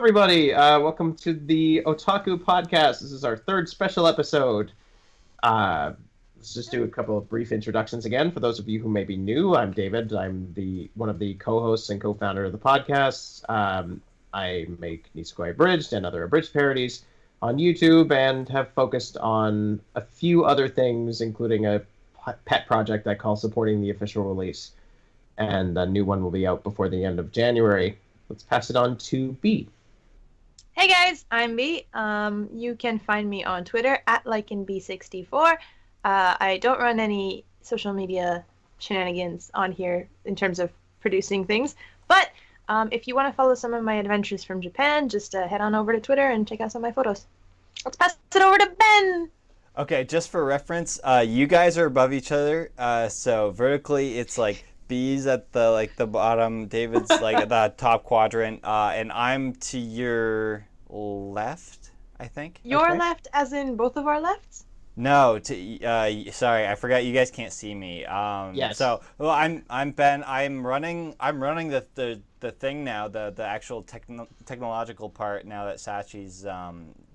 everybody. Welcome to the Otaku podcast. This is our third special episode. Let's just do a couple of brief introductions again. For those of you who may be new, I'm David. I'm one of the co-hosts and co-founder of the podcast. I make Nisekoi Abridged and other abridged parodies on YouTube and have focused on a few other things, including a pet project I call Supporting the Official Release. And a new one will be out before the end of January. Let's pass it on to B. Hey guys, I'm B. You can find me on Twitter at LikenB64. I don't run any social media shenanigans on here in terms of producing things, but if you want to follow some of my adventures from Japan, just head on over to Twitter and check out some of my photos. Let's pass it over to Ben. Okay, just for reference, you guys are above each other, so vertically it's like B's at the bottom, David's like at the top quadrant, and I'm to your left, I think. Your left, as in both of our lefts? No, sorry, I forgot you guys can't see me. Yes. So, well, I'm Ben. I'm running the thing now, the actual technological part now that Sachie's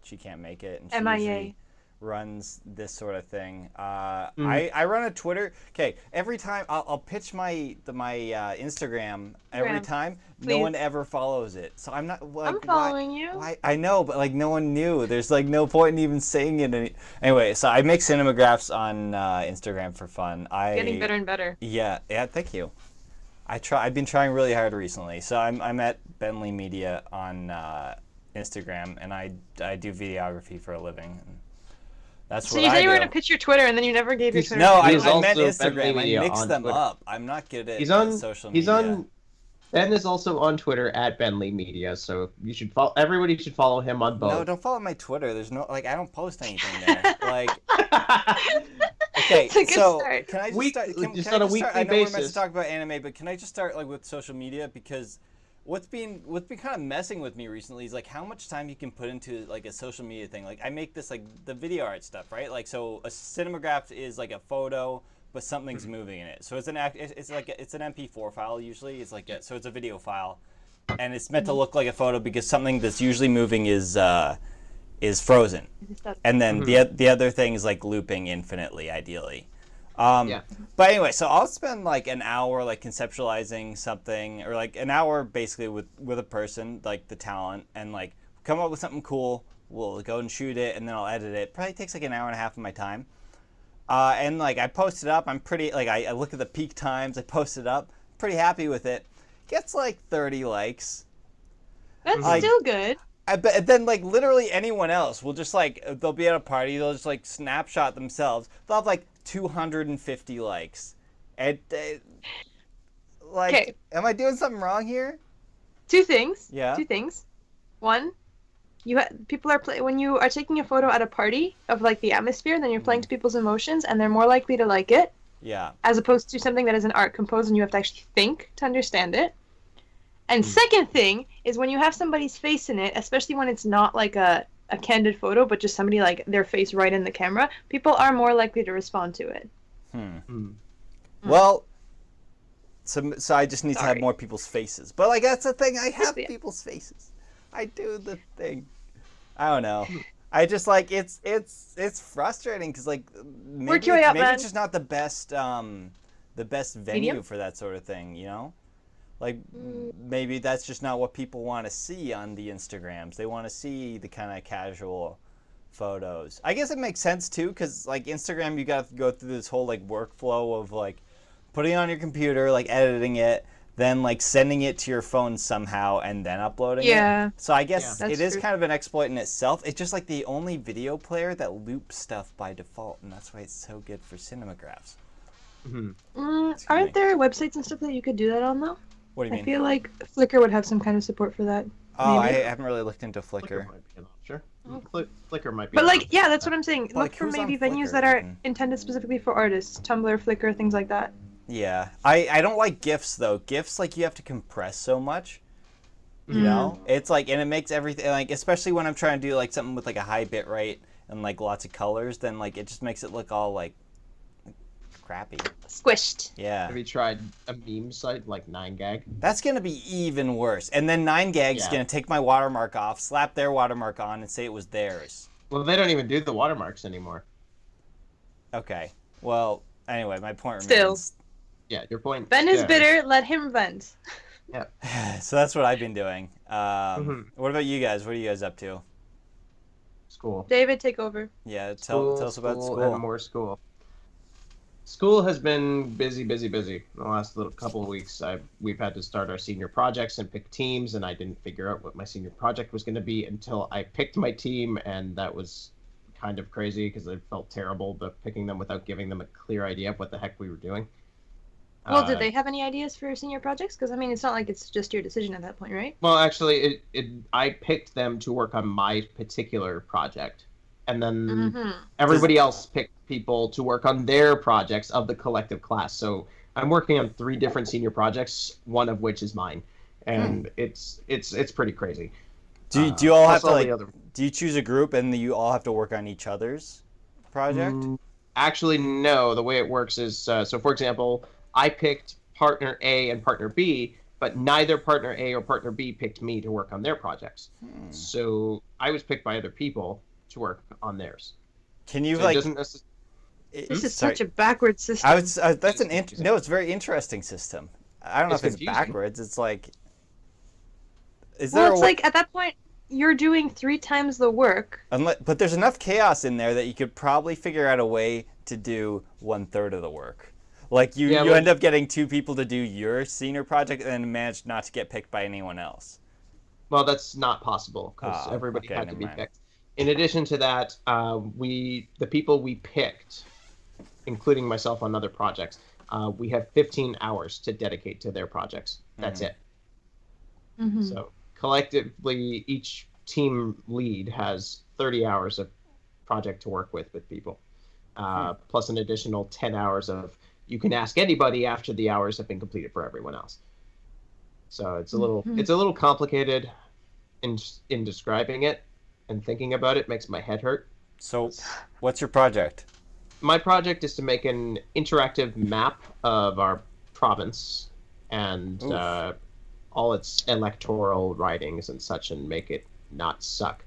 she can't make it, and she usually runs this sort of thing. I run a Twitter. Okay, every time I'll pitch my Instagram every time. Please. No one ever follows it, so I'm not. Like, I'm following you. Why? I know, but like no one knew. There's like no point in even saying it. Anyway, so I make cinemagraphs on Instagram for fun. Getting better and better. Yeah. Thank you. I've been trying really hard recently. So I'm at Bentley Media on Instagram, and I do videography for a living. That's so you said you were going to pitch your Twitter, and then you never gave your Twitter. No, I meant Instagram. I mixed them up. I'm not good at social media. Ben is also on Twitter at Bentley Media, so you should follow. Everybody should follow him on both. No, don't follow my Twitter. There's no I don't post anything there. Like, okay, so start. Can I just start? Just on a weekly basis. I know we're meant to talk about anime, but can I just start like with social media because what's been kind of messing with me recently is like how much time you can put into like a social media thing. Like I make this like the video art stuff, right? Like so a cinemagraph is like a photo, but something's moving in it. So it's an MP4 file usually. It's like so it's a video file, and it's meant to look like a photo because something that's usually moving is frozen, and then the other thing is like looping infinitely, ideally. But anyway, so I'll spend like an hour like conceptualizing something, or like an hour basically with a person, like the talent, and like come up with something cool. We'll go and shoot it, and then I'll edit it. Probably takes like an hour and a half of my time. And like I post it up. I'm pretty like I look at the peak times. I post it up. Pretty happy with it. Gets like 30 likes. That's still good. But then like literally anyone else will just like they'll be at a party. They'll just like snapshot themselves. They'll have like 250 likes. And like, okay. Am I doing something wrong here? Two things. Yeah. Two things. One, people are when you are taking a photo at a party of like the atmosphere, then you're playing to people's emotions, and they're more likely to like it. Yeah. As opposed to something that is an art composed, and you have to actually think to understand it. And second thing is when you have somebody's face in it, especially when it's not like a candid photo, but just somebody like their face right in the camera, people are more likely to respond to it. Well, so I just need to have more people's faces. But like that's the thing, I have people's faces. I do the thing. I don't know. I just like it's frustrating because like maybe it's just not the best venue for that sort of thing, you know? Like, maybe that's just not what people want to see on the Instagrams. They want to see the kind of casual photos. I guess it makes sense, too, because, like, Instagram, you got to go through this whole, like, workflow of, like, putting it on your computer, like, editing it, then, like, sending it to your phone somehow, and then uploading it. So I guess it is kind of an exploit in itself. It's just, like, the only video player that loops stuff by default, and that's why it's so good for cinemagraphs. Aren't there websites and stuff that you could do that on, though? What do you mean? I feel like Flickr would have some kind of support for that. Oh, maybe. I haven't really looked into Flickr. Flickr might be an option. Flickr might be. But like, yeah, that's what I'm saying. Well, look for maybe venues that are intended specifically for artists. Tumblr, Flickr, things like that. Yeah, I don't like GIFs though. GIFs, like, you have to compress so much. You know, it's like, and it makes everything like, especially when I'm trying to do like something with like a high bit rate and like lots of colors, then like it just makes it look all like crappy. Squished. Yeah. Have you tried a meme site like 9gag? That's going to be even worse. And then 9gag's Yeah. going to take my watermark off, slap their watermark on, and say it was theirs. Well, they don't even do the watermarks anymore. Okay. Well, anyway, my point Still. remains. Yeah, your point. Ben is yeah. bitter. Let him vent. So that's what I've been doing. Mhm. What about you guys? What are you guys up to? School. David, take over. Yeah, tell us about school. And more school. School has been busy. The last couple of weeks, we've had to start our senior projects and pick teams, and I didn't figure out what my senior project was going to be until I picked my team, and that was kind of crazy because I felt terrible but picking them without giving them a clear idea of what the heck we were doing. Well, did they have any ideas for senior projects? Because, I mean, it's not like it's just your decision at that point, right? Well, actually, I picked them to work on my particular project, and then everybody else picked people to work on their projects of the collective class. So I'm working on 3 different senior projects, one of which is mine, and it's pretty crazy. Do you all have to plus like? Do you choose a group and you all have to work on each other's project? Actually, no. The way it works is so. For example, I picked partner A and partner B, but neither partner A or partner B picked me to work on their projects. So I was picked by other people to work on theirs. Can you So like? it doesn't necessarily. This is such a backwards system. That's no, it's a very interesting system. I don't know It's if it's confusing. backwards. It's like, is Well, there? it's like, at that point, you're doing 3 times the work. But there's enough chaos in there that you could probably figure out a way to do 1/3 of the work. Like you end up getting 2 people to do your senior project and then manage not to get picked by anyone else. Well, that's not possible because everybody okay, had to never be mind. picked. In addition to that, the people we picked, including myself on other projects, we have 15 hours to dedicate to their projects. That's it. So collectively, each team lead has 30 hours of project to work with people, plus an additional 10 hours of you can ask anybody after the hours have been completed for everyone else. So it's a little complicated in describing it, and thinking about it makes my head hurt. So, what's your project? My project is to make an interactive map of our province and all its electoral writings and such, and make it not suck.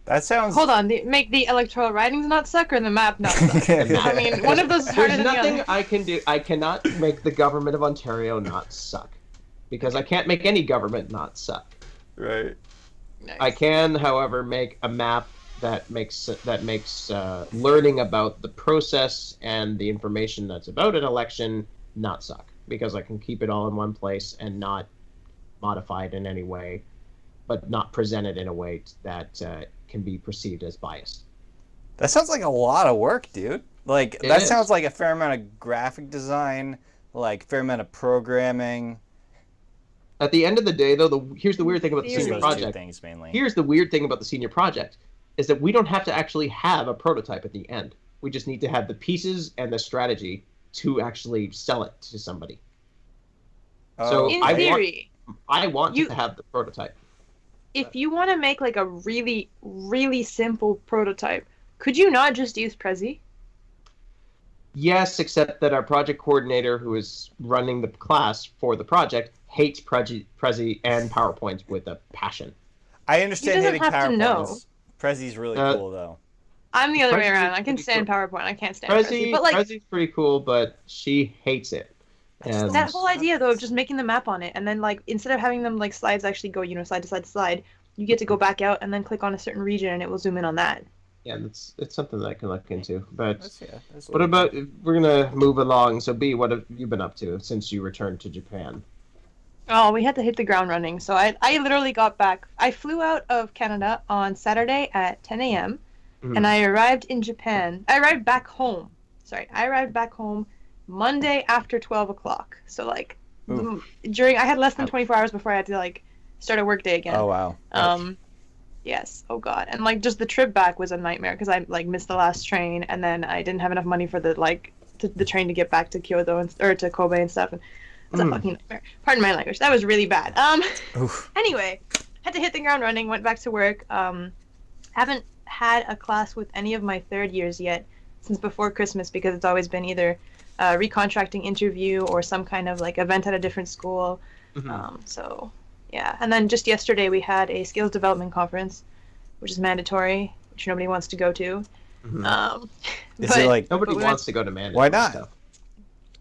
That sounds. Hold on, make the electoral writings not suck or the map not suck? I mean, one of those is harder There's than the nothing other. I can do. I cannot make the government of Ontario not suck, because I can't make any government not suck. Right. Nice. I can, however, make a map that makes learning about the process and the information that's about an election not suck, because I can keep it all in one place and not modify it in any way, but not present it in a way that can be perceived as biased. That sounds like a lot of work, dude. Like It that is. sounds like a fair amount of graphic design, like fair amount of programming. At the end of the day, though, here's the weird thing about the Theory. senior Those 2 project. things mainly. Here's the weird thing about the senior project, is that we don't have to actually have a prototype at the end. We just need to have the pieces and the strategy to actually sell it to somebody. So In I theory, want to have the prototype. if you want to make like a really, really simple prototype, could you not just use Prezi? Yes, except that our project coordinator, who is running the class for the project, hates Prezi and PowerPoint with a passion. I understand He doesn't hating have to know. PowerPoints. Prezi's really cool though. I'm the other way Prezi's around. I can pretty stand cool. PowerPoint. I can't stand Prezi. But like Prezi's pretty cool, but she hates it. And that whole idea though of just making the map on it, and then like instead of having them like slides actually go, slide to slide to slide, you get to go back out and then click on a certain region and it will zoom in on that. yeah, it's something that I can look into. But That's what about, we're gonna move along. So B, what have you been up to since you returned to Japan? Oh, we had to hit the ground running. So I literally got back. I flew out of Canada on Saturday at 10 a.m. and I arrived in Japan. I arrived back home. I arrived back home Monday after 12 o'clock. So like I had less than 24 hours before I had to like start a work day again. Oh wow. Yes. Oh god. And like just the trip back was a nightmare because I like missed the last train, and then I didn't have enough money for the the train to get back to Kyoto or to Kobe and stuff. And it's a fucking nightmare. Pardon my language. That was really bad. Anyway, had to hit the ground running. Went back to work. Haven't had a class with any of my third years yet. since before Christmas because it's always been either a recontracting interview or some kind of like event at a different school. So yeah, and then just yesterday we had a skills development conference, which is mandatory, which nobody wants to go to. Is it like Nobody wants to go to mandatory Why not? stuff.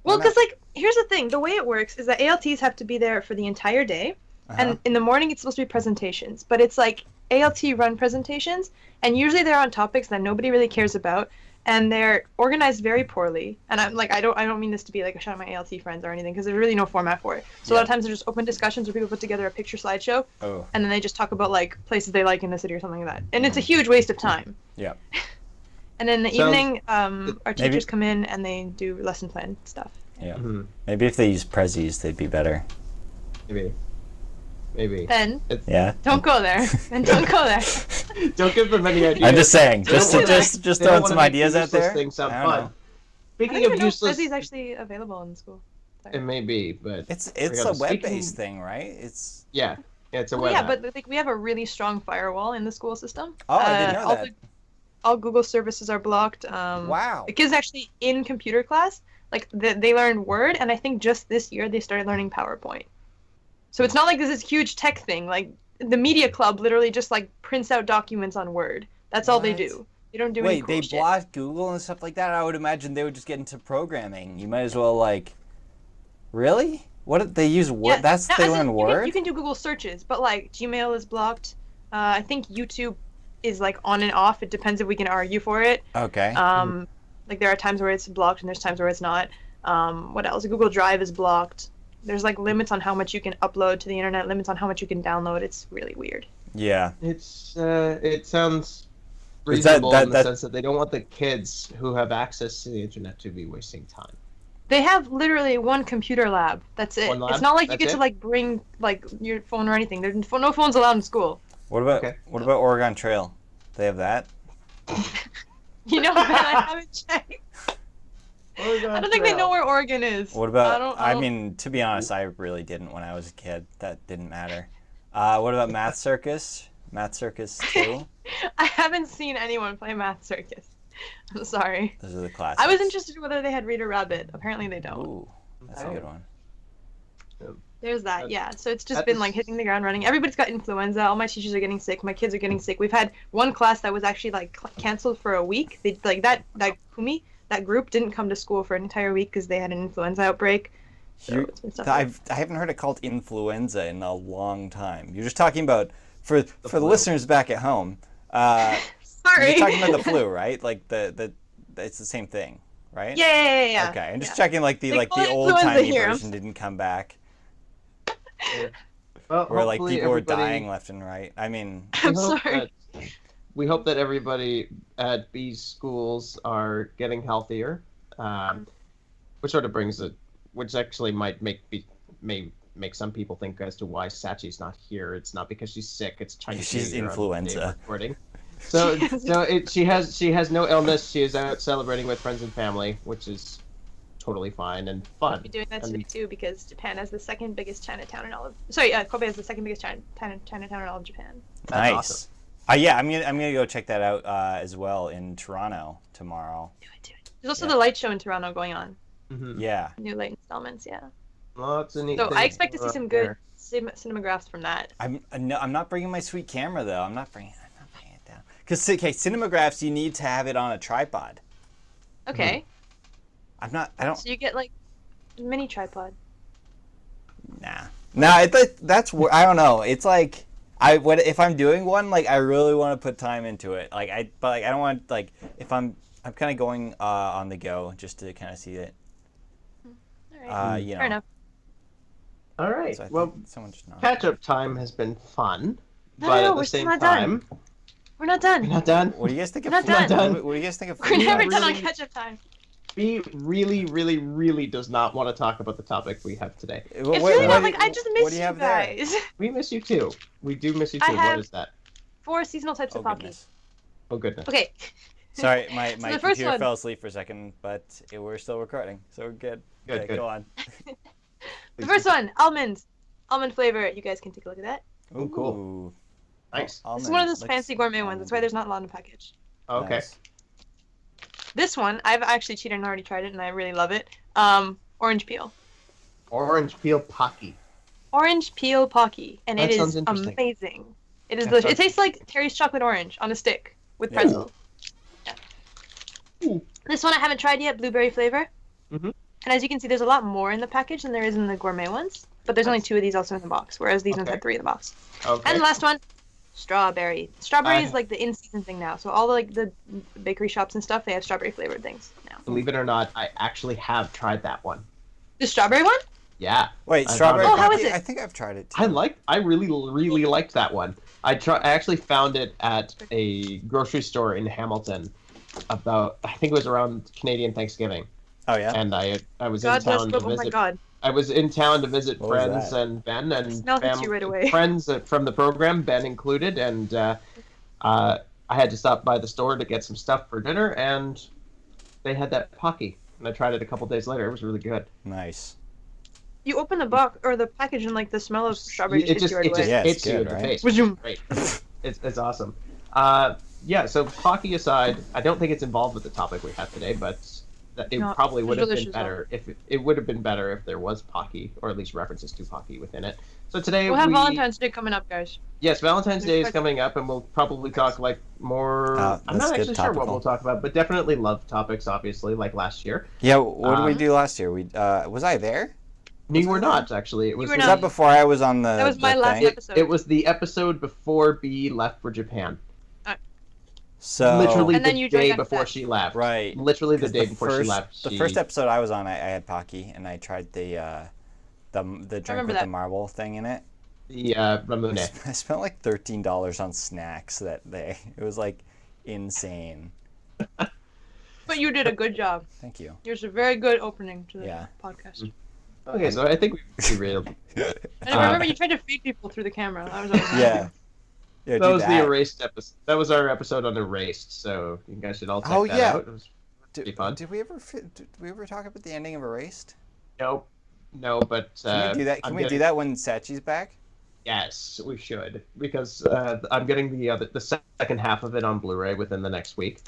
Well, because like here's the thing: the way it works is that ALTs have to be there for the entire day, and in the morning it's supposed to be presentations. But it's like ALT run presentations, and usually they're on topics that nobody really cares about, and they're organized very poorly. And I'm like, I don't mean this to be like a shot at my ALT friends or anything, because there's really no format for it. So a lot of times they're just open discussions where people put together a picture slideshow, and then they just talk about like places they like in the city or something like that. And it's a huge waste of time. Yeah. And in the evening, our teachers come in and they do lesson plan stuff. Yeah. Maybe if they use Prezis, they'd be better. Maybe. Ben, Yeah. don't go there. Ben, don't go there. Don't give them any ideas. I'm just saying, just They throwing don't some wanna make ideas out useless there. things sound I don't fun. know. I Speaking don't of even know if useless, Fuzzy is actually available in school. Sorry. it may be, but It's gotta a speak web-based thing, right? It's it's a Well, web yeah, app. but like we have a really strong firewall in the school system. I didn't know that. All Google services are blocked. Wow. The kids actually in computer class, like they learn Word, and I think just this year they started learning PowerPoint. So it's not like this is huge tech thing. Like the media club literally just like prints out documents on Word. That's all they do. They don't do any cool they shit. block Google and stuff like that? I would imagine they would just get into programming. You might as well like. Really? What they use Word? Yeah, They learn Word. You can do Google searches, but like Gmail is blocked. I think YouTube is like on and off. It depends if we can argue for it. Okay. Like there are times where it's blocked and there's times where it's not. What else? Google Drive is blocked. There's like limits on how much you can upload to the internet, limits on how much you can download. It's really weird. Yeah. It's it sounds reasonable in the sense that they don't want the kids who have access to the internet to be wasting time. They have literally one computer lab. That's it. One lab? It's not like you That's get it? to like bring like your phone or anything. There's no phones allowed in school. What about Okay. Oregon Trail? They have that? You know, man, I haven't checked. I don't think they know where Oregon is. What about? I I don't- mean, to be honest, I really didn't when I was a kid. That didn't matter. What about Math Circus? Math Circus 2? I haven't seen anyone play Math Circus. I'm sorry. Those are the classics. I was interested in whether they had Reader Rabbit. Apparently they don't. Ooh, that's a good one. There's that, yeah. So it's just that been is- like hitting the ground running. Everybody's got influenza. All my teachers are getting sick. My kids are getting sick. We've had one class that was actually like canceled for a week. They like that Kumi, that group didn't come to school for an entire week because they had an influenza outbreak. So it's been tough. I haven't heard it called influenza in a long time. You're just talking about for the flu. listeners back at home. Sorry. You're talking about the flu, right? Like the it's the same thing, right? Yeah. Okay, I'm just Yeah. checking like They the call it old influenza timey here. version didn't come back, Well, where like hopefully people were everybody- dying left and right. I mean, I'm we hope sorry. we hope that everybody at B's schools are getting healthier, which sort of brings it, which actually might may make some people think as to why Sachie's not here. It's not because she's sick. It's Chinese She's New Year on the day of influenza. recording. So she has no illness. She is out celebrating with friends and family, which is totally fine and fun. I'll be doing that And- today too because Japan has the second biggest Chinatown in all of. Kobe has the second biggest Chinatown in all of Japan. That's nice. awesome. Yeah, I'm gonna go check that out as well in Toronto tomorrow. Do it. There's also the light show in Toronto going on. Mhm. Yeah. New light installments, yeah. Lots of neat So I things expect to see up some there. good cinemagraphs from that. I'm not bringing my sweet camera though. I'm not bringing it down. Because cinemagraphs, you need to have it on a tripod. Okay. I don't. So you get like a mini tripod. Nah. That's I don't know. It's like if I'm doing one, like I really want to put time into it. But I don't want like if I'm kind of going on the go just to kind of see it. All right. You know. Fair enough. All right. So I Well, think someone just nodded. catch-up time has been fun, No, but no, at we're the still same not done. time, We're not done. we're not done. What do you guys think of? We're not done. What do you guys think of? We're never done on really- catch-up time. B really, really, really does not want to talk about the topic we have today. It's really not like I just what miss do you have there? guys. We miss you too. We do miss you I too. have- What is that? 4 seasonal types Oh of hockey. goodness. Oh goodness. Okay. Sorry, my the first computer one- fell asleep for a second, but we're still recording, so we're good. Good, Okay, good. go on. The first one, almonds. Almond flavor. You guys can take a look at that. Oh, cool. Ooh. Nice. This is one of those fancy gourmet ones. That's why there's not a lot in the package. Okay. Nice. This one, I've actually cheated and already tried it, and I really love it. Orange peel. Orange peel Pocky. Orange peel Pocky, and That it sounds is interesting. amazing. It is That delicious. It sounds- tastes like Terry's chocolate orange on a stick with Yeah. pretzel. Yeah. Ooh. This one I haven't tried yet, blueberry flavor. Mhm. And as you can see, there's a lot more in the package than there is in the gourmet ones. But there's only Nice. 2 of these also in the box, whereas these ones Okay. had 3 in the box. Okay. And the last one, strawberry. Strawberry I- is like the in-season thing now. So all the, like the bakery shops and stuff, they have strawberry flavored things now. Believe it or not, I actually have tried that one. The strawberry one? Yeah. Wait, I strawberry. found it. Oh, how is Pocky? it? I think I've tried it. Too. I really liked that one. I actually found it at a grocery store in Hamilton about, I think it was around Canadian Thanksgiving. Oh yeah. And I was God in bless, town to but oh my visit. god. I was in town to visit What was friends that? and Ben and Smell hits you right away. friends from the program, Ben included, and I had to stop by the store to get some stuff for dinner, and they had that Pocky, and I tried it a couple days later. It was really good. Nice. You open the box or the package and like the smell of strawberry It just hits you right away. Yeah, it's hits you good, in the right? face. Wazoom. Great. It's awesome. Yeah, so Pocky aside, I don't think it's involved with the topic we have today, but it No, probably it's would have been delicious, better if it would have been better if there was Pocky, or at least references to Pocky within it. So today We'll have Valentine's Day coming up, guys. Yes, Valentine's Day is There's- coming up, and we'll probably talk like more. I'm that's not good actually sure what topical. we'll talk about, but definitely love topics, obviously, like last year. Yeah. What did we Um, do last year? We was I there? You were not actually. It was were Was not. that before I was on the? That was my the last thing? episode. It was the episode before B left for Japan. So Literally And then the you joined day after before that. she left. right. Literally the 'Cause day before she left. The first episode I was on, I had Pocky, and I tried the drink remember with that. the marble thing in it. The Ramune. I spent like $13 on snacks that day. It was like insane. But you did a good job. Thank you. Yours a very good opening to the Yeah. podcast. Okay, so I think we real. And I remember you tried to feed people through the camera. That was awesome. Yeah. Yeah, That do was the erased episode. That was our episode on erased. So you guys should all check Oh, that yeah. out. It was pretty fun. Did we ever talk about the ending of Erased? Nope. No, but Can we do that? Can we do that when Sachie's back? Yes, we should, because I'm getting the second half of it on Blu-ray within the next week.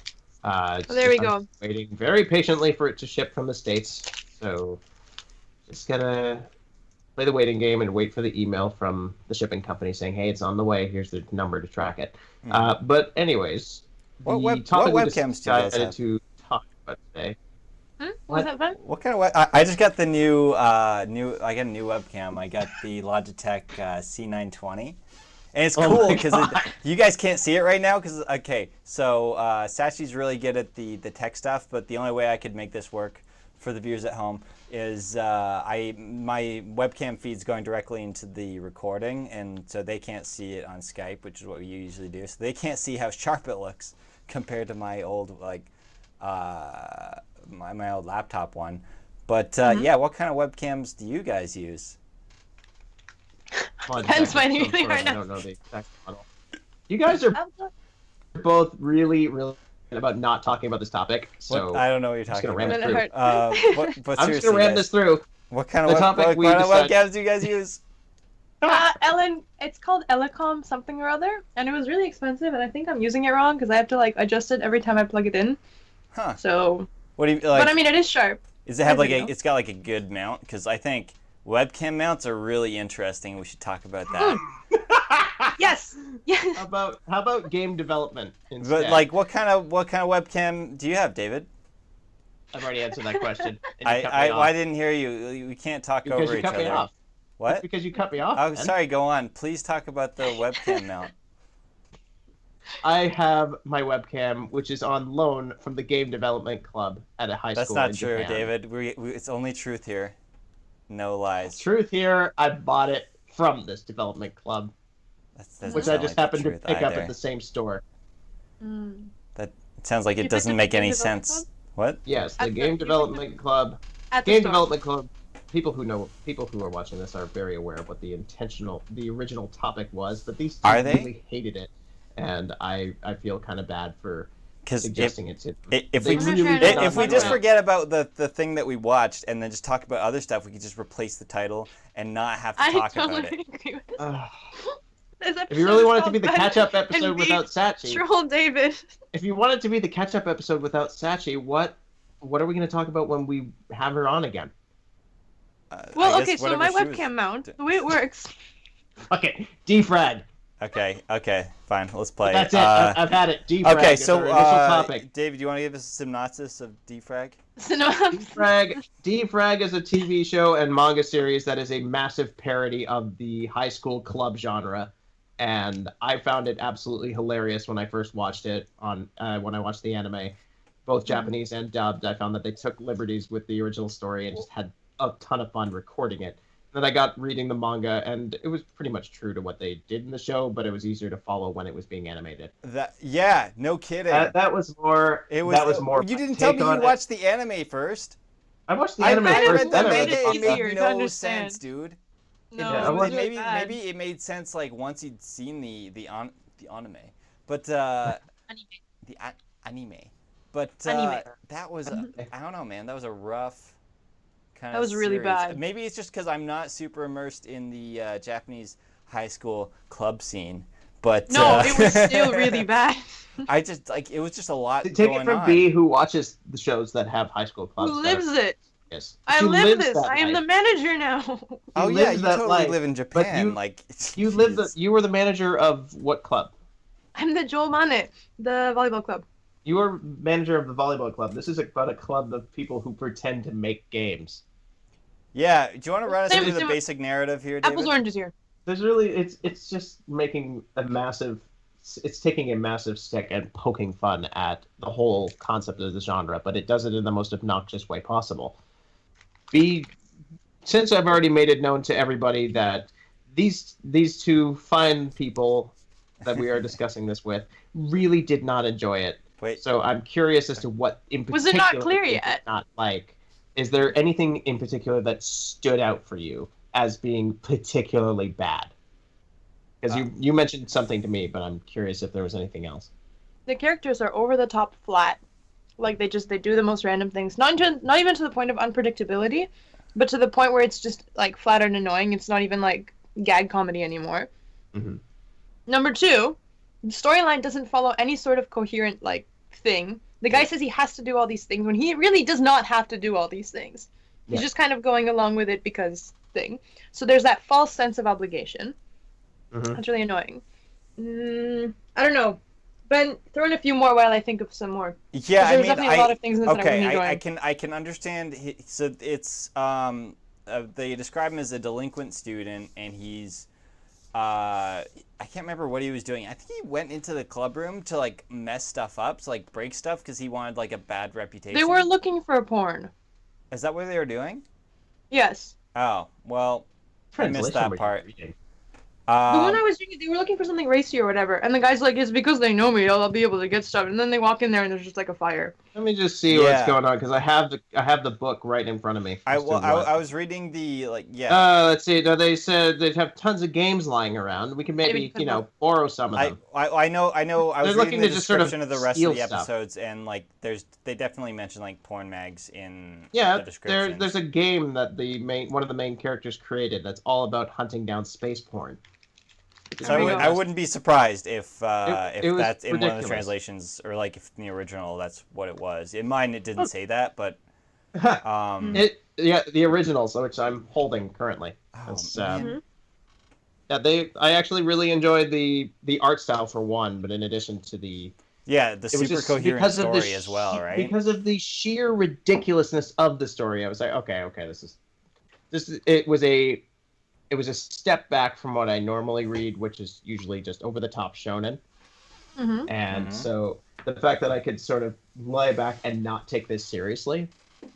there we I'm go. Waiting very patiently for it to ship from the States, so just gonna play the waiting game and wait for the email from the shipping company saying, "Hey, it's on the way. Here's the number to track it." But anyways, What the topic what we webcams do you guys decided have? to talk about today. Was that fun? What kind of I just got the new I got a new webcam. I got the Logitech C920. And it's Oh cool my because God. you guys can't see it right now because so Sachie's really good at the tech stuff, but the only way I could make this work for the viewers at home is my webcam feed's going directly into the recording, and so they can't see it on Skype, which is what we usually do. So they can't see how sharp it looks compared to my old my old laptop one. But yeah, what kind of webcams do you guys use? Ben's fighting me I right now. don't know the exact model. You guys are both really good about not talking about this topic, so I don't know what you're just talking gonna ram about. it It through. hurt. But I'm just seriously, gonna ram guys, this through. what kind The of topic we kind of decided- webcams do you guys use? Ellen, it's called Elecom something or other, and it was really expensive, and I think I'm using it wrong because I have to like adjust it every time I plug it in. Huh? So, What do you like? but I mean, it is sharp. Does it have like video. it's got like a good mount? Because I think webcam mounts are really interesting. We should talk about that. Yes. Yes. How about game development instead? But like, what kind of webcam do you have, David? I've already answered that question. and you cut me I off. didn't hear you. We can't talk Because over you each cut other. me off. What? That's because you cut me off. Oh, man. sorry. Go on. Please talk about the webcam mount. I have my webcam, which is on loan from the Game Development Club at a high That's school not in true, Japan. David. It's only truth here. No lies. Truth here, I bought it from this development club, That which doesn't I sound just like the happened to truth pick up either. at the same store. Mm. It sounds like You it picked doesn't up make the any Game Development sense. Club? What? Yes, At the the- Game you picked Development Club. At the Game store. Development Club. People who are watching this are very aware of what the original topic was, but these two Are they? really hated it, and I feel kind of bad for Because suggesting it to them. if They we I'm really not did sure not if we like just it. forget about the thing that we watched and then just talk about other stuff, we could just replace the title and not have to I talk totally about it. agree with this. Ugh. This If you really episode want it is to be the called catch-up Ben episode and without Beat Sachie, Troll David. if you want it to be the catch-up episode without Sachie, what are we going to talk about when we have her on again? Well, I okay, guess so my whatever she was webcam mount, doing. the way it works. Okay, D-Frag. Okay, fine. Let's play. That's it. I've had it. D-Frag. Okay, is so our initial topic. David, do you want to give us a synopsis of D-Frag? D-Frag is a TV show and manga series that is a massive parody of the high school club genre, and I found it absolutely hilarious when I first watched it when I watched the anime, both Japanese and dubbed. I found that they took liberties with the original story and just had a ton of fun recording it. Then I got reading the manga, and it was pretty much true to what they did in the show, but it was easier to follow when it was being animated. No kidding. That was more. It was more. You didn't tell me you watched the anime first. I watched the anime first. The Then manga, it easier made to no understand. sense, dude. No, Yeah, it was really maybe bad. it made sense like once you'd seen the anime, but anime. But Anime. that was I don't know, man. That was a rough kind That of was really series. bad. Maybe it's just because I'm not super immersed in the Japanese high school club scene. But No, it was still really bad. I just it was just a lot Take going it from on. B, who watches the shows that have high school clubs. Who lives it? Yes. I She live lives this. that I am life. the manager now. Oh He yeah, lives you that totally life, live in but Japan. You were the manager of what club? I'm the Joel Mane, the volleyball club. You were manager of the volleyball club. This is about a club of people who pretend to make games. Yeah, do you want to run us Same- through the same- basic narrative here, David? Apples oranges here. There's really it's just making a massive. It's taking a massive stick and poking fun at the whole concept of the genre, but it does it in the most obnoxious way possible. Since I've already made it known to everybody that these two fine people that we are discussing this with really did not enjoy it. Wait. So I'm curious as to what in particular Was it not clear they did yet? not like. Is there anything in particular that stood out for you as being particularly bad? Because you mentioned something to me, but I'm curious if there was anything else. The characters are over the top flat. Like they do the most random things. Not even to the point of unpredictability, but to the point where it's just like flat and annoying. It's not even like gag comedy anymore. Mm-hmm. Number two, the storyline doesn't follow any sort of coherent like thing. The guy says he has to do all these things when he really does not have to do all these things. He's Yeah. just kind of going along with it because thing. So there's that false sense of obligation. Mm-hmm. That's really annoying. I don't know. Ben, throw in a few more while I think of some more. Yeah, There's definitely a lot of things in this that I really enjoy. I can understand. So it's they describe him as a delinquent student, and he's I can't remember what he was doing. I think he went into the club room to like mess stuff up, to like break stuff because he wanted like a bad reputation. They were looking for a porn. Is that what they were doing? Yes. Oh well, I missed that part. The one I was reading, they were looking for something racy or whatever, and the guy's like, "It's because they know me. I'll be able to get stuff." And then they walk in there, and there's just like a fire. Let me just see what's going on because I have the book right in front of me. I was reading the Let's see. They said they'd have tons of games lying around. We can maybe borrow some of them. I know. I was They're reading looking the to just sort of description of the rest steal of the stuff. episodes, and like they definitely mention like porn mags in Yeah, the description. there's a game that one of the main characters created that's all about hunting down space porn. So I wouldn't be surprised if that's in one of ridiculous. the translations, or like if in the original that's what it was. In mine it didn't say that, but the original, so which I'm holding currently. I actually really enjoyed the art style for one, but in addition to the super coherent story as well, right? Because of the sheer ridiculousness of the story, I was like, okay, it was a step back from what I normally read, which is usually just over the top shonen. Mm-hmm. And so the fact that I could sort of lay back and not take this seriously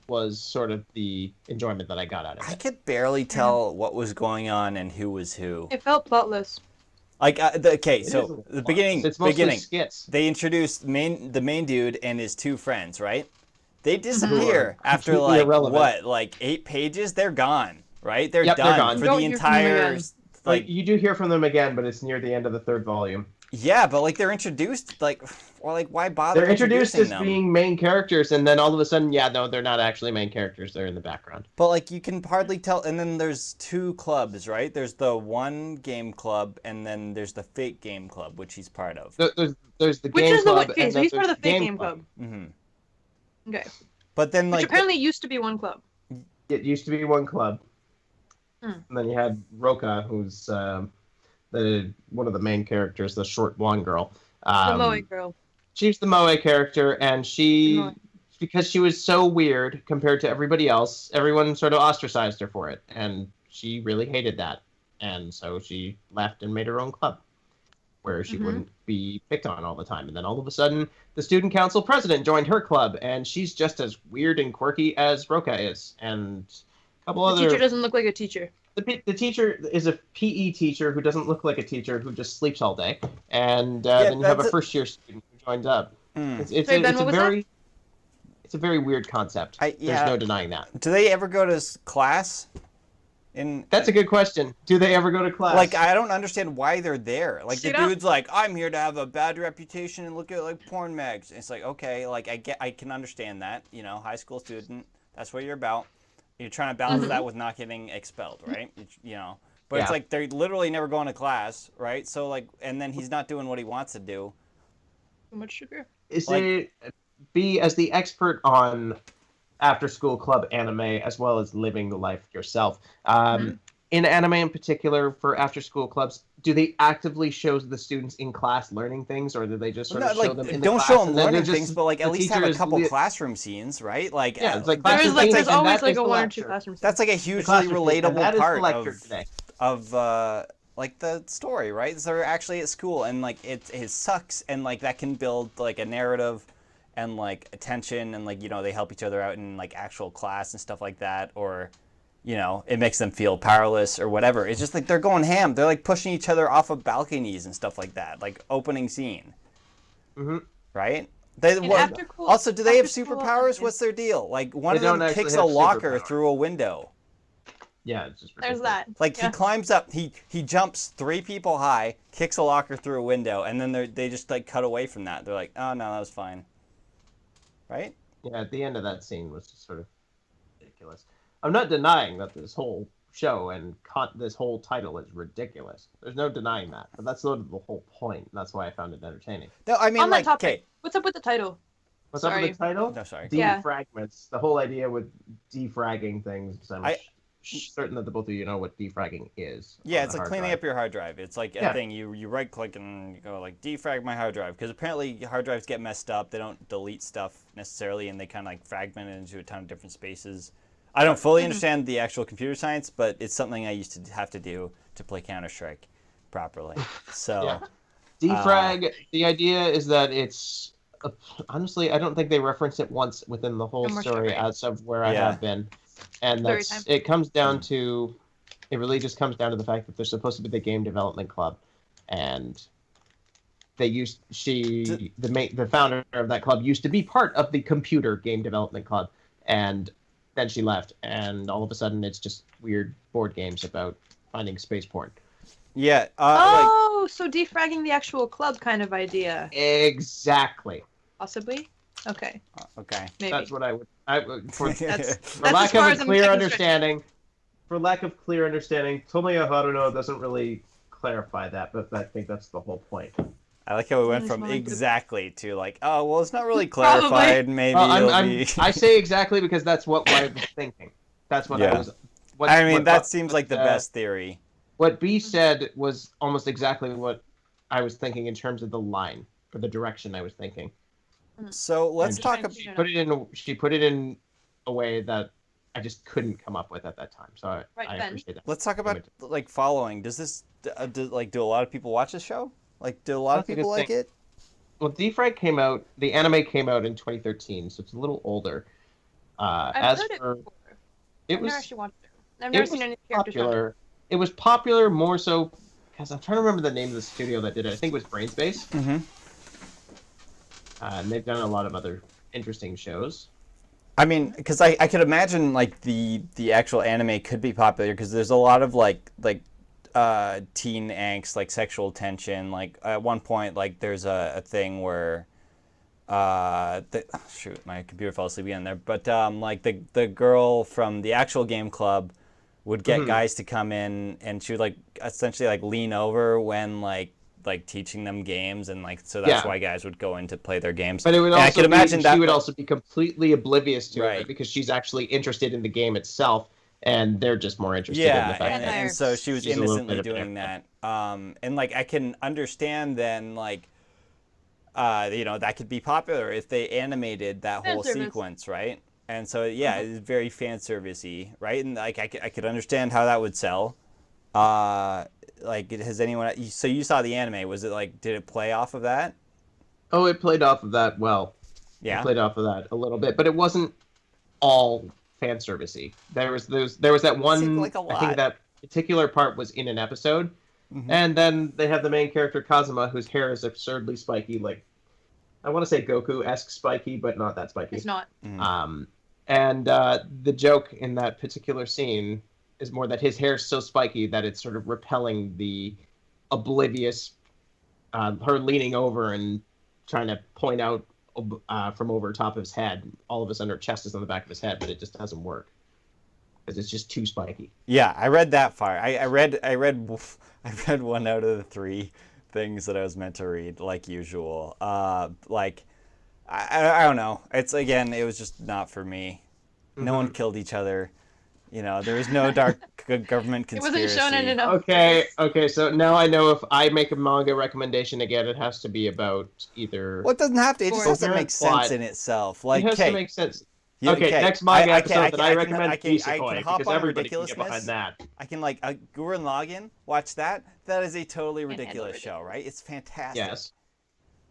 was sort of the enjoyment that I got out of it. I could barely tell what was going on and who was who. It felt plotless. Like So the beginning, it's mostly skits. They introduced the main dude and his two friends, right? They disappear after completely irrelevant. like 8 pages. They're gone, right? They're Yep, done they're gone. for Don't the hear from them entire again. Like you do hear from them again, but it's near the end of the third volume. Yeah, but like they're introduced like, or like why bother? They're introduced as them? being main characters, and then all of a sudden, yeah, no, they're not actually main characters. They're in the background. But like you can hardly tell. And then there's two clubs, right? There's the one game club, and then there's the fake game club, which he's part of. There's the Which game is the club. okay, so he's part of the fake game club. Mm-hmm. Okay. But then like Which apparently used to be one club. It used to be one club. Mm. And then you had Roka, who's the one of the main characters, the short blonde girl. The Moe girl. She's the Moe character, and because she was so weird compared to everybody else, everyone sort of ostracized her for it, and she really hated that. And so she left and made her own club, where she wouldn't be picked on all the time. And then all of a sudden, the student council president joined her club, and she's just as weird and quirky as Roka is. And a couple other... The teacher doesn't look like a teacher. The teacher is a PE teacher who doesn't look like a teacher, who just sleeps all day. And then you have a first-year student who joins up. It's a very weird concept. There's no denying that. Do they ever go to class? That's a good question. Do they ever go to class? Like, I don't understand why they're there. Like, Straight the dude's like, I'm here to have a bad reputation and look at, like, porn mags. And it's like, okay, like, I can understand that. You know, high school student, that's what you're about. You're trying to balance that with not getting expelled, right? You know, but it's like they're literally never going to class, right? So, like, and then he's not doing what he wants to do. Too much sugar. Is it... Be as the expert on after-school club anime as well as living the life yourself. In anime in particular, for after-school clubs, do they actively show the students in class learning things, or do they just sort of show them in the class? Don't show them learning things, but like at least have a couple classroom scenes, right? Like it's like there's always like a one or two classroom scenes. That's like a hugely relatable part of like the story, right? So they're actually at school, and like it sucks, and like that can build like a narrative. And like attention, and like, you know, they help each other out in like actual class and stuff like that, or, you know, it makes them feel powerless or whatever. It's just like they're going ham. They're like pushing each other off of balconies and stuff like that, like opening scene. Right? Also, do they have superpowers? What's their deal? Like one of them kicks a locker through a window. Yeah, it's just There's ridiculous. that. Like he climbs up, he jumps 3 people high, kicks a locker through a window, and then they just like cut away from that. They're like, oh no, that was fine. Right? Yeah, at the end of that scene was just sort of ridiculous. I'm not denying that this whole show and this whole title is ridiculous. There's no denying that. But that's sort of the whole point. That's why I found it entertaining. No, I mean, like, okay. What's up with the title? What's up with the title? No, sorry. Defragments. The whole idea with defragging things. I'm certain that the both of you know what defragging is. Yeah, it's like cleaning up your hard drive. It's like a thing. You right click and you go like defrag my hard drive, because apparently hard drives get messed up. They don't delete stuff necessarily, and they kind of like fragment it into a ton of different spaces. I don't fully understand the actual computer science, but it's something I used to have to do to play Counter-Strike properly. So defrag. The idea is that it's honestly, I don't think they reference it once within the whole story as of where I have been. And it comes down to, it really just comes down to the fact that they're supposed to be the game development club, and the founder of that club used to be part of the computer game development club, and then she left, and all of a sudden it's just weird board games about finding space porn. Yeah. So defragging the actual club kind of idea. Exactly. Possibly. Okay. Okay. Maybe. That's what I would. For that's lack of a clear understanding, Tomoya Haruno doesn't really clarify that, but I think that's the whole point. I like how we went from exactly to like, oh, well, it's not really clarified. Maybe I say exactly because that's what I was thinking. That's what I was. That seems like the best theory. What B said was almost exactly what I was thinking in terms of the line or the direction I was thinking. So let's talk about. She put it in a way that I just couldn't come up with at that time. So I appreciate that. Let's talk about like following. Does this do a lot of people watch this show? Like, do a lot of people like it? Well, D-Frag came out. The anime came out in 2013, so it's a little older. I've heard it before. I've never actually watched it. I've never seen any characters popular. It was popular more so because I'm trying to remember the name of the studio that did it. I think it was Brainspace. Mm-hmm. And they've done a lot of other interesting shows. I mean, because I could imagine like the actual anime could be popular because there's a lot of like teen angst, like sexual tension. Like at one point, like there's a thing where shoot, my computer fell asleep again there. But like the girl from the actual game club would get guys to come in, and she would like essentially like lean over when like teaching them games, and like so that's why guys would go in to play their games. But it would and also I could imagine she would also be completely oblivious to Right. it because she's actually interested in the game itself, and they're just more interested in the fact and so she was she's a little innocently bit of doing that. And like I can understand then like you know, that could be popular if they animated that whole sequence, right? And so yeah, it's very fan servicey, right? And like I could understand how that would sell. Like, has anyone? So you saw the anime? Was it like? Did it play off of that? Oh, it played off of that well. Yeah, it played off of that a little bit, but it wasn't all fan servicey. There was that one. Like a lot. I think that particular part was in an episode, and then they have the main character Kazuma, whose hair is absurdly spiky, like I want to say Goku-esque spiky, but not that spiky. It's not. And the joke in that particular scene is more that his hair is so spiky that it's sort of repelling the oblivious, her leaning over and trying to point out from over top of his head. All of a sudden her chest is on the back of his head, but it just doesn't work because it's just too spiky. Yeah, I read that far. I read one out of the 3 things that I was meant to read, like usual. Like I don't know. It's again, it was just not for me. No one killed each other. You know, there was no dark government conspiracy. It wasn't shown enough. Okay. So now I know if I make a manga recommendation again, it has to be about either. Well, it doesn't have to. It just has to make sense in itself. Like, it has to make sense. Okay, next manga episode that I recommend Isekoi, because everybody can get behind that. I can like Gurren Lagann, watch that. That is a totally ridiculous show, right? It's fantastic. Yes.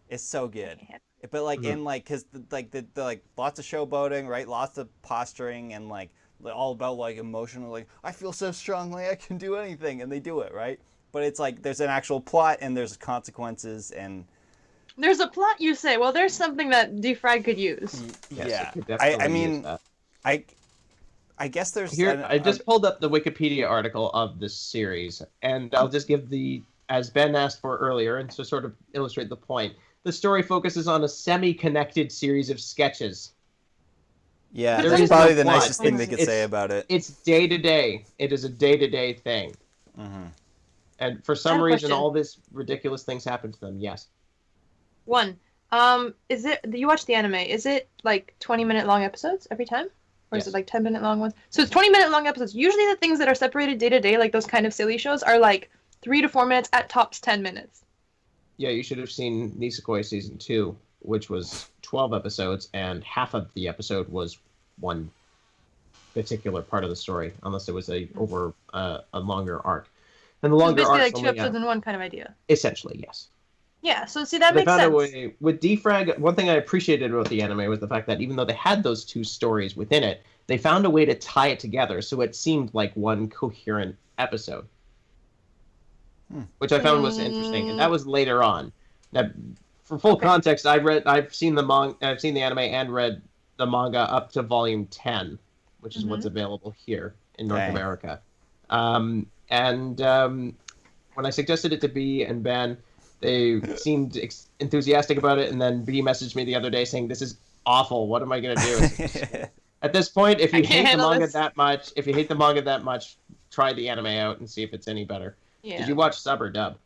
It's so good. But like in like, cause the like lots of showboating, right? Lots of posturing and like all about like emotional, like I feel so strongly I can do anything, and they do it, right? But it's like there's an actual plot and there's consequences and. There's a plot, you say. Well, there's something that D-Frag could use. Yeah, I mean, I guess there's. Here, I just pulled up the Wikipedia article of this series, and I'll just give as Ben asked for earlier, and to sort of illustrate the point. The story focuses on a semi-connected series of sketches. Yeah, that's probably the nicest thing they could say about it. It's day-to-day. It is a day-to-day thing. And for some reason, all these ridiculous things happen to them, yes. One, is it, you watch the anime, is it like 20-minute long episodes every time? Or is it like 10-minute long ones? So it's 20-minute long episodes. Usually the things that are separated day to day, like those kind of silly shows, are like 3 to 4 minutes, at tops 10 minutes. Yeah, you should have seen Nisekoi Season 2, which was 12 episodes, and half of the episode was one particular part of the story, unless it was over a longer arc. And the longer arc, basically like 2 episodes in one kind of idea. Essentially, yes. Yeah, so see, that makes sense. With D-Frag, one thing I appreciated about the anime was the fact that even though they had those 2 stories within it, they found a way to tie it together so it seemed like one coherent episode. Which I found was interesting, and that was later on. Now, for full context, I've seen the anime and read the manga up to volume 10, which is what's available here in North America. When I suggested it to B and Ben, they seemed enthusiastic about it, and then B messaged me the other day saying, "This is awful. What am I going to do?" At this point, if you hate the manga that much, try the anime out and see if it's any better. Yeah. Did you watch sub or dub?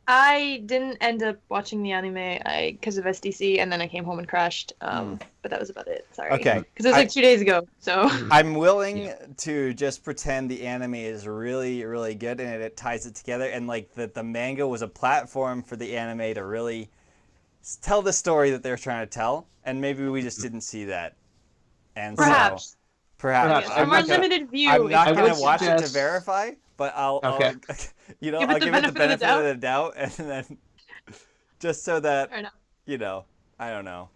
I didn't end up watching the anime because of SDC, and then I came home and crashed. But that was about it. Sorry. Okay. Because it was like 2 days ago. So I'm willing to just pretend the anime is really, really good, and it ties it together, and like the manga was a platform for the anime to really tell the story that they're trying to tell, and maybe we just didn't see that. And perhaps. Perhaps. From our limited view. I'm not going to watch it to verify, but I'll give it the benefit of the doubt, and then just so that, I don't know.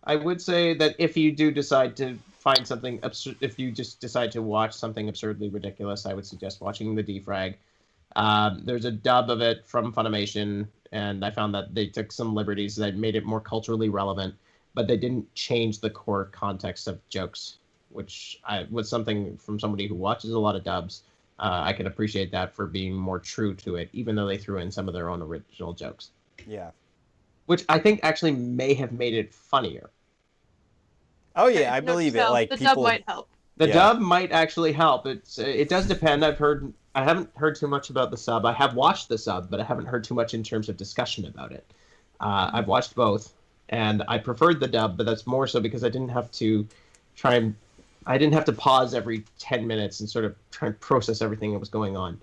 I would say that if you do decide to find something absurd, if you just decide to watch something absurdly ridiculous, I would suggest watching the D-Frag. There's a dub of it from Funimation, and I found that they took some liberties that made it more culturally relevant, but they didn't change the core context of jokes, which was something from somebody who watches a lot of dubs. I can appreciate that for being more true to it, even though they threw in some of their own original jokes. Yeah. Which I think actually may have made it funnier. Oh yeah, I believe it. Like the people. dub might help. The Yeah. dub might actually help. It does depend. I haven't heard too much about the sub. I have watched the sub, but I haven't heard too much in terms of discussion about it. I've watched both, and I preferred the dub, but that's more so because I didn't have to pause every 10 minutes and sort of try and process everything that was going on.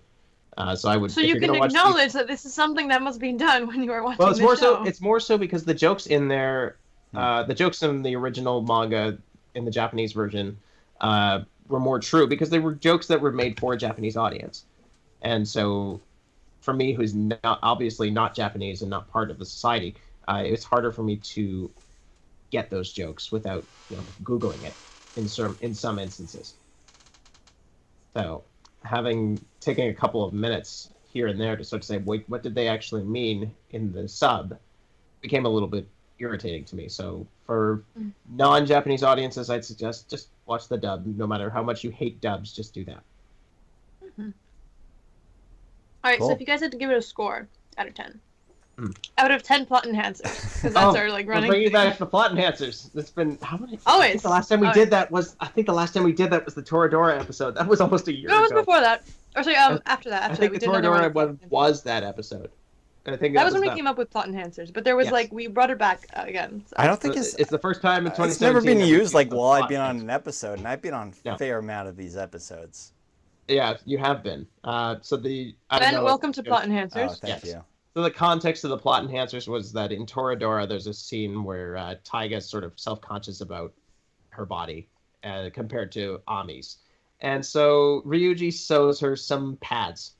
So I would. So if you you're can gonna watch acknowledge that this is something that must be done when you are watching Well, it's the more show. so. It's more so because the jokes in there, the jokes in the original manga, in the Japanese version, were more true because they were jokes that were made for a Japanese audience, and so, for me, who's obviously not Japanese and not part of the society, it's harder for me to get those jokes without Googling it in some instances. So, taking a couple of minutes here and there to sort of say, wait, what did they actually mean in the sub, became a little bit irritating to me. So for non-Japanese audiences, I'd suggest just watch the dub. No matter how much you hate dubs, just do that. Mm-hmm. All right, Cool. so if you guys had to give it a score out of 10, out of 10 plot enhancers, because that's our running. We're bringing back the plot enhancers. That's been how many? Always. I think the last time we did that was the Toradora episode. That was almost a year ago. No, it was before that. Or sorry, after that. I think the Toradora one was that episode. I think that was when we came up with plot enhancers, but there was we brought it back again. So. I don't think it's the first time in 2017. It's never been used while I've been on an episode, and I've been on a fair amount of these episodes. Yeah, you have been. Welcome to plot enhancers. Oh, thank you. So the context of the plot enhancers was that in Toradora, there's a scene where Taiga's sort of self-conscious about her body compared to Ami's. And so Ryuji sews her some pads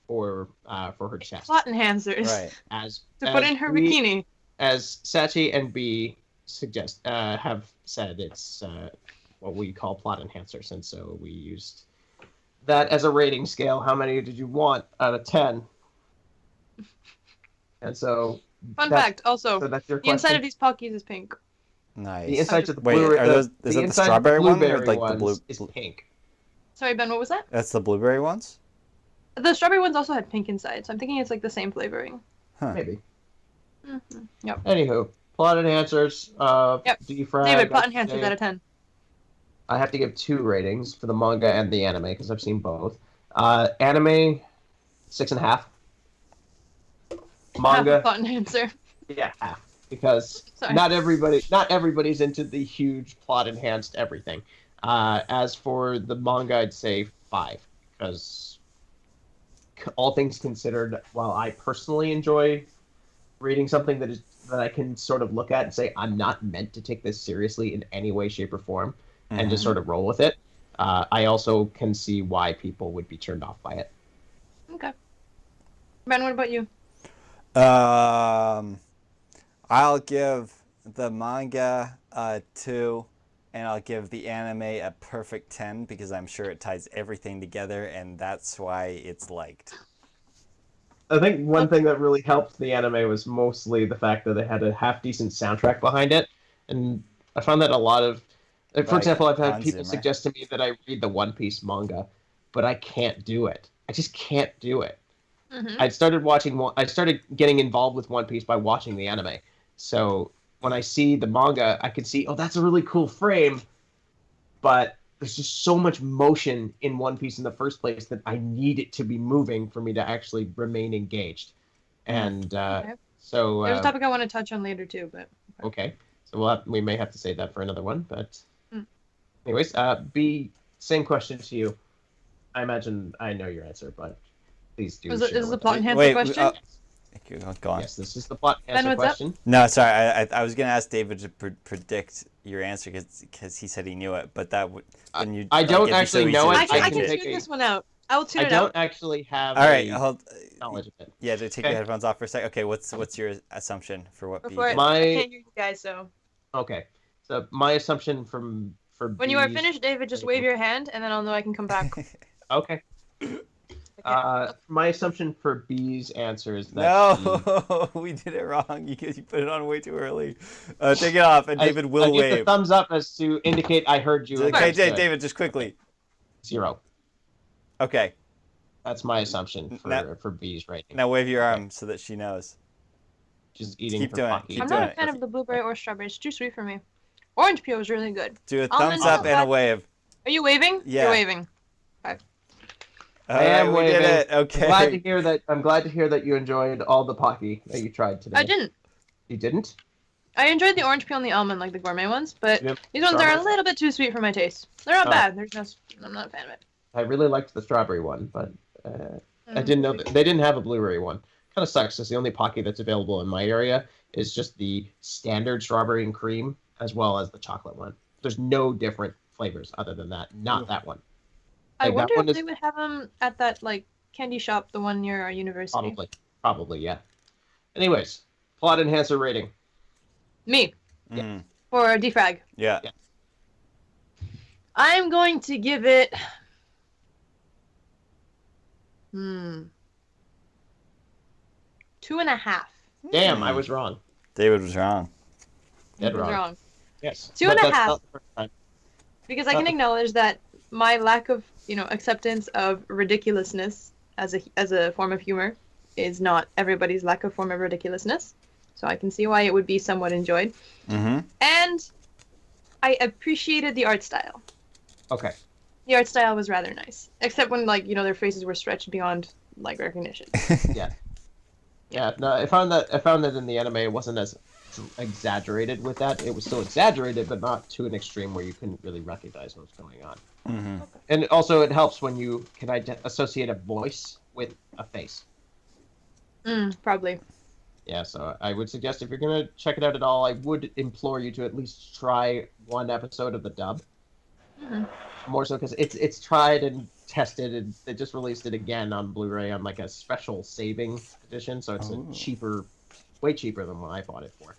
for her chest. Plot enhancers. Right. Put in her bikini. As Sachie and B have said, it's what we call plot enhancers. And so we used that as a rating scale. How many did you want out of 10? And so, fun fact, also, so that's your the inside of these Pockies is pink. Nice. The insides of the Wait, blueberry, are those, is that the strawberry one or like the blue? Is pink. Sorry, Ben, what was that? That's the blueberry ones? The strawberry ones also had pink inside, so I'm thinking it's like the same flavoring. Huh. Maybe. Mm-hmm. Yep. Anywho, plot enhancers. D-Frag. David, plot enhancers out of 10. I have to give 2 ratings for the manga and the anime because I've seen both. Anime, 6.5. Manga, half a plot enhancer. Yeah, half. Because not everybody's into the huge plot enhanced everything. As for the manga, I'd say 5 because all things considered, while I personally enjoy reading something that I can sort of look at and say I'm not meant to take this seriously in any way, shape, or form, and just sort of roll with it, I also can see why people would be turned off by it. Okay. Ben, what about you? I'll give the manga a 2, and I'll give the anime a perfect 10 because I'm sure it ties everything together, and that's why it's liked. I think one thing that really helped the anime was mostly the fact that it had a half-decent soundtrack behind it, and I found that a lot of... For example, I've had people suggest to me that I read the One Piece manga, but I can't do it. I just can't do it. Mm-hmm. I started getting involved with One Piece by watching the anime. So when I see the manga, I can see, oh, that's a really cool frame, but there's just so much motion in One Piece in the first place that I need it to be moving for me to actually remain engaged. And so there's a topic I want to touch on later too, but okay. So we may have to save that for another one. But anyways, B, same question to you. I imagine I know your answer, but please do. Is this the plot enhancer question? Go on. Yes, this is the plot enhancer question. No, sorry. I was going to ask David to predict your answer because he said he knew it, but that would. I don't actually know it. I can tune this one out. I will tune it out. I don't actually have. All right, knowledge of it. Yeah, to take your headphones off for a sec. Okay, what's your assumption for what? I can't hear you guys, so. Okay, so my assumption for when you are finished, David, just wave your hand, and then I'll know I can come back. Okay. My assumption for B's answer is that we did it wrong. You put it on way too early. Take it off, and David will wave. Give the thumbs up as to indicate I heard you. Okay, David, just quickly. 0. Okay. That's my assumption for B's rating. Now wave your arm so that she knows. She's eating Keep her doing it. Pocky. Keep I'm doing not a it. fan of the blueberry or strawberry. It's too sweet for me. Orange peel is really good. Do a Almond thumbs up and a chocolate. wave. Are you waving? Yeah. You're waving. Okay. I am we did waving. it. Okay. I'm glad to hear that you enjoyed all the Pocky that you tried today. I didn't. You didn't? I enjoyed the orange peel and the almond, like the gourmet ones, but Yep. these ones are a Strawberry. little bit too sweet for my taste. They're not Oh. bad. They're just, I'm not a fan of it. I really liked the strawberry one, but I didn't know that they didn't have a blueberry one. Kind of sucks because the only Pocky that's available in my area is just the standard strawberry and cream, as well as the chocolate one. There's no different flavors other than that. Not that one. I Like, that wonder one if is- they would have them at that like candy shop, the one near our university. Probably, yeah. Anyways, plot enhancer rating. Me Mhm. for D-Frag. Yeah. I'm going to give it. 2.5. Damn, I was wrong. David was wrong. Dead I was wrong. wrong. Yes. 2.5. But that's not the first time. Because I can acknowledge that my lack of, acceptance of ridiculousness as a form of humor is not everybody's lack of form of ridiculousness. So I can see why it would be somewhat enjoyed. Mm-hmm. And I appreciated the art style. Okay. The art style was rather nice, except when their faces were stretched beyond recognition. Yeah. No, I found that in the anime it wasn't as exaggerated with that. It was still exaggerated, but not to an extreme where you couldn't really recognize what was going on. Mm-hmm. And also, it helps when you can associate a voice with a face. Probably. Yeah, so I would suggest if you're gonna check it out at all, I would implore you to at least try one episode of the dub. Mhm. More so because it's tried and tested, and they just released it again on Blu-ray on like a special saving edition, so it's Oh. way cheaper than what I bought it for.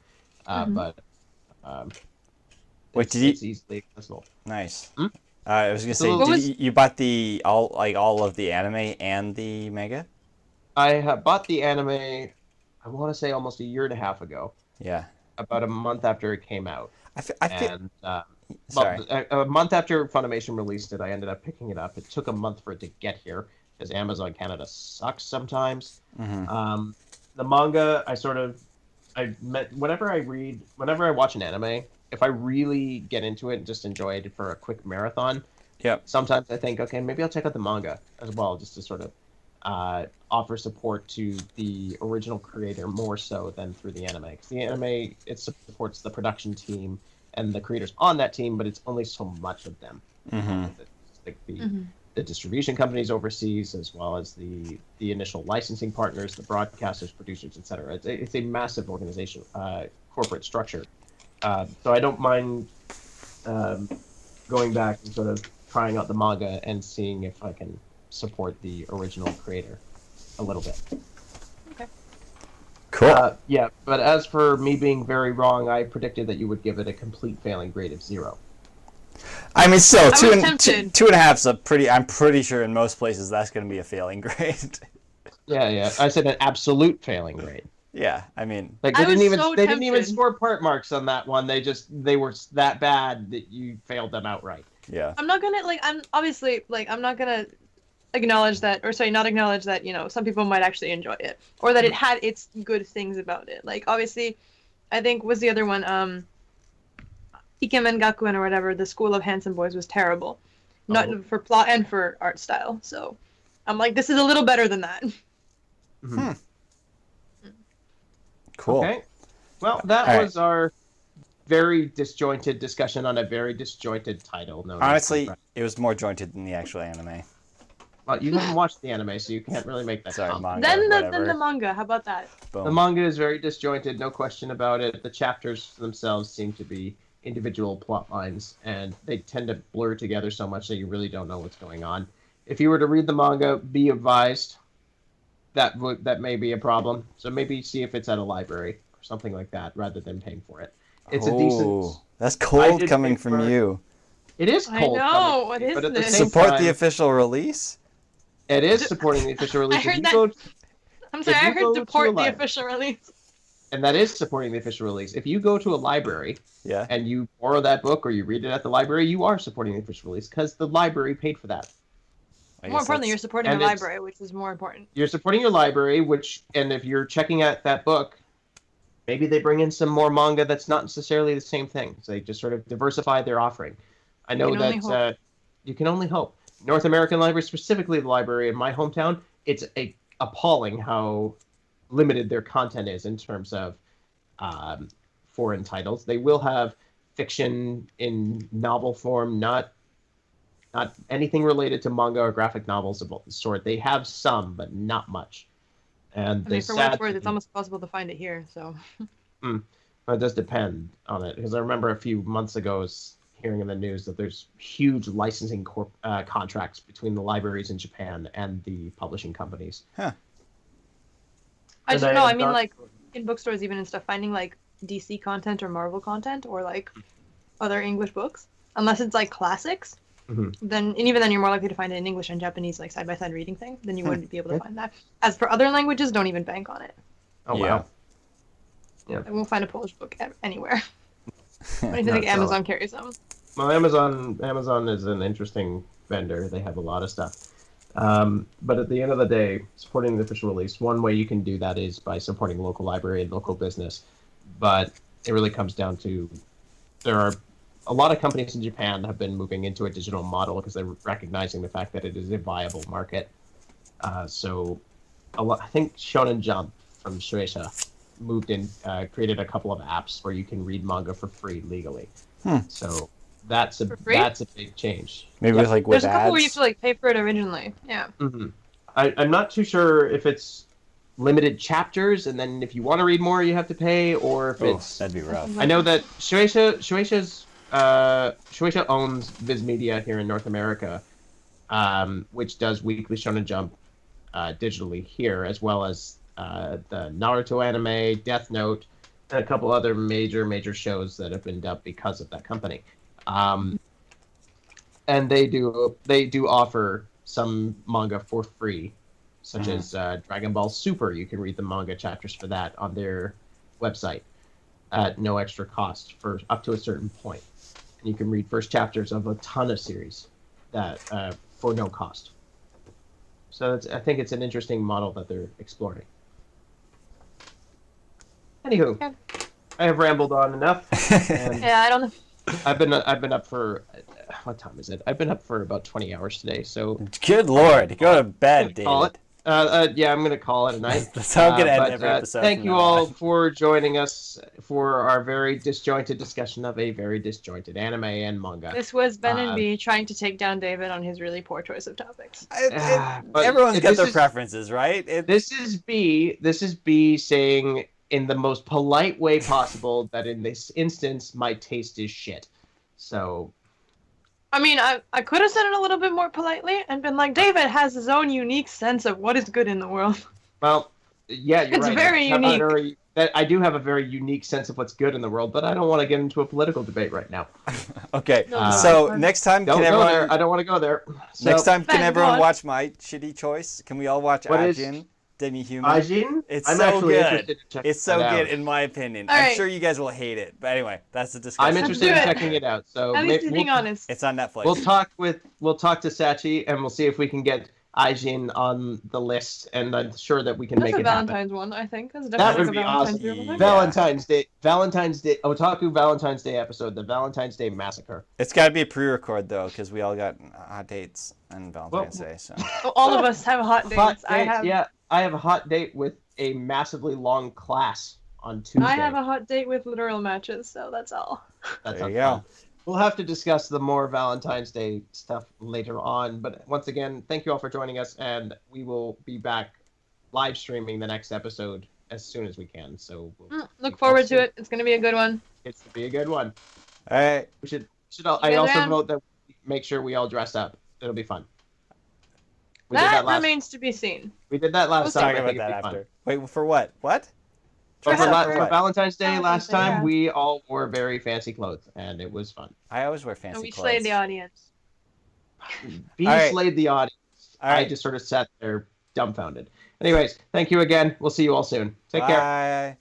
Mhm. But Wait, it's easily accessible. Nice. Hmm? I was gonna say, What was- you bought all of the anime and the manga? I have bought the anime, I want to say almost a year and a half ago, Yeah. about a month after it came out. I feel. And Sorry. a month after Funimation released it, I ended up picking it up. It took a month for it to get here because Amazon Canada sucks sometimes. Mm-hmm. The manga, whenever I watch an anime, if I really get into it and just enjoy it for a quick marathon, Yep. sometimes I think, okay, maybe I'll check out the manga as well, just to sort of offer support to the original creator more so than through the anime. Because the anime, it supports the production team and the creators on that team, but it's only so much of them. Mm-hmm. Like Mhm. the distribution companies overseas, as well as the initial licensing partners, the broadcasters, producers, etc. It's a massive organization, corporate structure. So I don't mind going back and sort of trying out the manga and seeing if I can support the original creator a little bit. Cool. Yeah, but as for me being very wrong, I predicted that you would give it a complete failing grade of 0. I mean, still, I was two and tempted. 2.5's a pretty. I'm pretty sure in most places that's going to be a failing grade. Yeah. I said an absolute failing grade. Yeah, I mean, Like I they didn't was even so they didn't even tempted. score part marks on that one. They were that bad that you failed them outright. yeah. I'm not gonna I'm not gonna acknowledge that, or sorry, not acknowledge that some people might actually enjoy it, or that it had its good things about it. Like obviously, I think was the other one, Ikemen Gakuen or whatever, the School of Handsome Boys was terrible, not Oh. for plot and for art style. So I'm like, this is a little better than that. Hmm. Cool. Okay. Well, that All right. was our very disjointed discussion on a very disjointed title. No, Honestly, it was more jointed than the actual anime. well, you haven't watched the anime, so you can't really make that. Sorry, comment. manga. Then whatever. the manga. How about that? Boom. The manga is very disjointed, no question about it. The chapters themselves seem to be individual plot lines, and they tend to blur together so much that you really don't know what's going on. If you were to read the manga, be advised that may be a problem. So maybe see if it's at a library or something like that, rather than paying for it. It's a decent. Oh, that's I cold did coming pay from for it. you. It is I cold. know, coming, what is but at the this? same Support time, the official release. It is supporting the official release. I heard If you that- go- I'm sorry, If I you go heard to deport a the library- official release. and that is supporting the official release. If you go to a library Yeah. and you borrow that book or you read it at the library, you are supporting the official release because the library paid for that. I More guess importantly, that's- you're supporting a and it's- library, which is more important. You're supporting your library, and if you're checking out that book, maybe they bring in some more manga that's not necessarily the same thing. So they just sort of diversify their offering. I know can only that you can only hope. North American library, specifically the library in my hometown, it's appalling how limited their content is in terms of foreign titles. They will have fiction in novel form, not anything related to manga or graphic novels of the sort. They have some, but not much. And I mean, for what it's worth, it's almost possible to find it here. So. Well, it does depend on it, because I remember a few months ago hearing in the news that there's huge licensing contracts between the libraries in Japan and the publishing companies. Huh. I And don't know. I mean, not- like in bookstores, even and stuff, finding like DC content or Marvel content or like other English books, unless it's like classics, Mhm. then and even then you're more likely to find it in English and Japanese, like side by side reading thing. Then you wouldn't be able to Yeah. find that. As for other languages, don't even bank on it. Oh Yeah. wow. I won't find a Polish book anywhere. I don't even No, think it's Amazon carries them. Well, Amazon is an interesting vendor. They have a lot of stuff. But at the end of the day, supporting the official release, one way you can do that is by supporting local library and local business. But it really comes down to there are a lot of companies in Japan that have been moving into a digital model because they're recognizing the fact that it is a viable market. So I think Shonen Jump from Shueisha moved in, created a couple of apps where you can read manga for free legally. So that's a big change. Maybe Yeah. with like with There's a couple where you ads. have to like pay for it originally. Yeah. Mm-hmm. I'm not too sure if it's limited chapters, and then if you want to read more, you have to pay, or if Oh, it's. that'd be rough. I know that Shueisha owns Viz Media here in North America, which does weekly Shonen Jump digitally here, as well as the Naruto anime, Death Note, and a couple other major shows that have been dubbed because of that company. And they do offer some manga for free, such as Dragon Ball Super. You can read the manga chapters for that on their website at no extra cost for up to a certain point. And you can read first chapters of a ton of series that for no cost. So I think it's an interesting model that they're exploring. Anywho, Yeah. I have rambled on enough. And Yeah, I don't know. I've been up for what time is it? I've been up for about 20 hours today. So Good lord, go to bed, call David. it. Yeah, I'm gonna call it a night. That's how I'm gonna end But, every episode. Thank from you now all on. for joining us for our very disjointed discussion of a very disjointed anime and manga. This was Ben and B trying to take down David on his really poor choice of topics. But Everyone's got this their is- preferences, right? This is B saying in the most polite way possible that in this instance my taste is shit. So I mean, I could have said it a little bit more politely and been like, David has his own unique sense of what is good in the world. well, yeah, you're It's right. very I have a unique. I do have a very unique sense of what's good in the world, but I don't want to get into a political debate right now. Okay, No, so I'm- next time Don't can go everyone there. I don't want to go there. So, next time Ben, can go everyone on. watch my shitty choice? Can we all watch What is- Ajin, Demi-Human? Ajin? It's I'm so actually good. interested in checking It's so that good out. in my opinion. All I'm right. sure you guys will hate it, but anyway, that's the discussion. I'm Let's interested do in it. checking it out. So At least he's being honest. It's on Netflix. We'll talk to Sachie and we'll see if we can get Ajin on the list, and I'm sure that we can That's make a it happen. Valentine's one, I think. That's That definitely would like be a Valentine's awesome. Day one. Yeah. Valentine's Day, Otaku Valentine's Day episode, the Valentine's Day Massacre. It's got to be a pre-record though, because we all got hot dates on Valentine's Day. So Oh, all of us have hot dates. Hot I date, have. yeah. I have a hot date with a massively long class on Tuesday. I have a hot date with literal matches, so that's all. That There sounds you go. fun. We'll have to discuss the more Valentine's Day stuff later on. But once again, thank you all for joining us, and we will be back live streaming the next episode as soon as we can. So we'll Look forward to it. It's going to be a good one. It's to be a good one. all right, We should all, I guys also around? vote that we make sure we all dress up. It'll be fun. We did That that last. remains to be seen. We did that last We'll time. talk I about think that it'd be after. Wait, for what? What? But Dress for, up for for Valentine's Day Valentine's last Day, time, yeah. we all wore very fancy clothes, and it was fun. I always wear And fancy we clothes. slayed the audience. B All right. slayed the audience. All I right. just sort of sat there dumbfounded. Anyways, thank you again. We'll see you all soon. Take care. Bye.